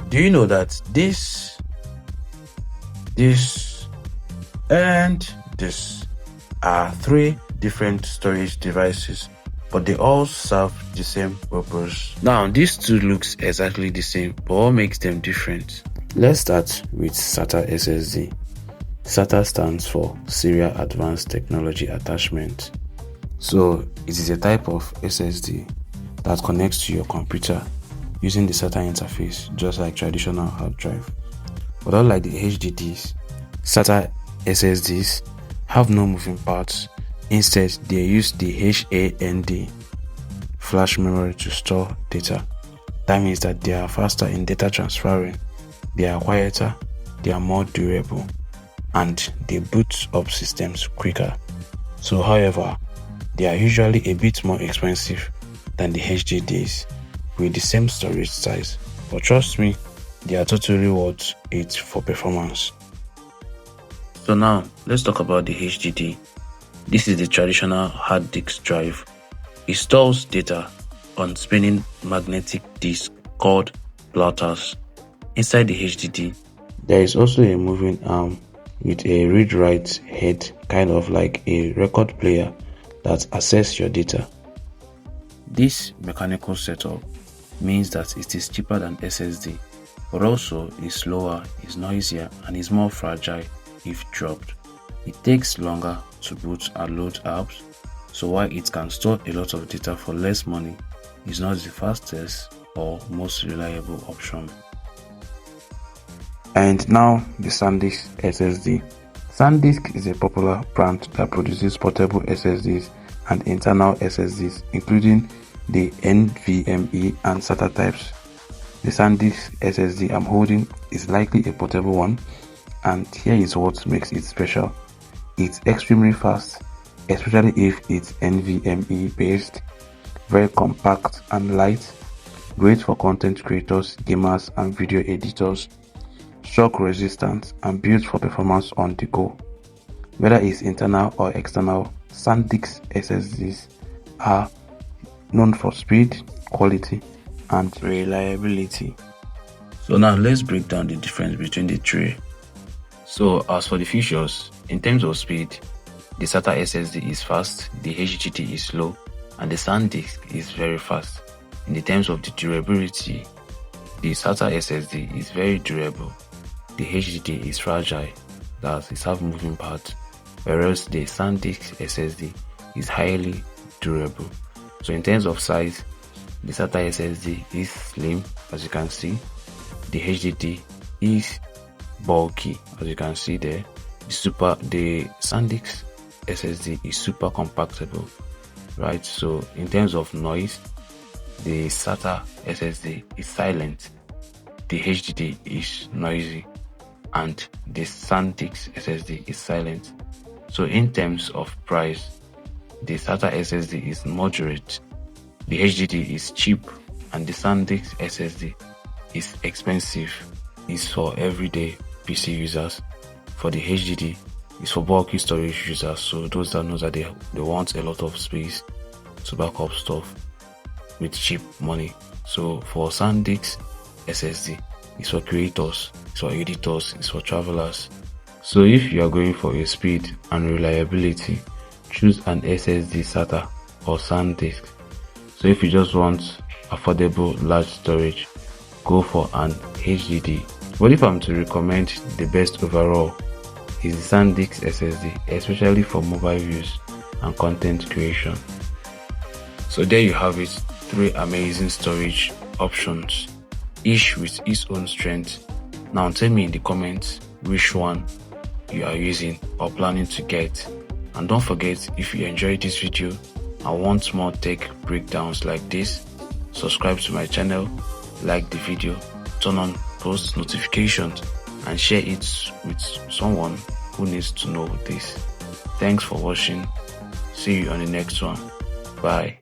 Do you know that this, and this are three different storage devices, but they all serve the same purpose? Now, these two looks exactly the same, but what makes them different? Let's start with SATA SSD. SATA stands for Serial Advanced Technology Attachment. So it is a type of SSD that connects to your computer using the SATA interface, just like traditional hard drive. But unlike the HDDs, SATA SSDs have no moving parts. Instead, they use the HAND flash memory to store data. That means that they are faster in data transferring, they are quieter, they are more durable, and they boot up systems quicker. So however, they are usually a bit more expensive than the HDDs with the same storage size, but trust me, they are totally worth it for performance. So now, let's talk about the HDD. This is the traditional hard disk drive. It stores data on spinning magnetic disks called platters. Inside the HDD, there is also a moving arm with a read-write head, kind of like a record player that accesses your data. This mechanical setup means that it is cheaper than SSD, but also is slower, is noisier, and is more fragile if dropped. It takes longer to boot and load apps, so while it can store a lot of data for less money, it's not the fastest or most reliable option. And now the SanDisk SSD. SanDisk is a popular brand that produces portable SSDs and internal SSDs, including the NVMe and SATA types. The SanDisk SSD I'm holding is likely a portable one, and here is what makes it special. It's extremely fast, especially if it's NVMe based, very compact and light, great for content creators, gamers, and video editors, shock resistant, and built for performance on the go. Whether it's internal or external, SanDisk SSDs are known for speed, quality, and reliability. So now let's break down the difference between the three. So as for the features, in terms of speed, the SATA SSD is fast, the HDD is slow, and the SanDisk is very fast. In the terms of the durability, the SATA SSD is very durable, the HDD is fragile, that is have moving parts, whereas the SanDisk SSD is highly durable. So in terms of size, the SATA SSD is slim, as you can see. The HDD is bulky, as you can see there. The SanDisk SSD is super compactable, right? So in terms of noise, the SATA SSD is silent, the HDD is noisy, and the SanDisk SSD is silent. So in terms of price, the SATA SSD is moderate, the HDD is cheap, and the SanDisk SSD is expensive. It's for everyday PC users. For the HDD, it's for bulky storage users, so those that know that they want a lot of space to back up stuff with cheap money. So for SanDisk SSD, it's for creators, it's for editors, it's for travelers. So if you are going for a speed and reliability, choose an SSD SATA or SanDisk. So if you just want affordable large storage, go for an HDD. But if I'm to recommend the best overall, is the SanDisk SSD, especially for mobile use and content creation. So there you have it, three amazing storage options, each with its own strength. Now tell me in the comments which one you are using or planning to get. And don't forget, if you enjoyed this video and want more tech breakdowns like this, subscribe to my channel, like the video, turn on post notifications, and share it with someone who needs to know this. Thanks for watching. See you on the next one. Bye.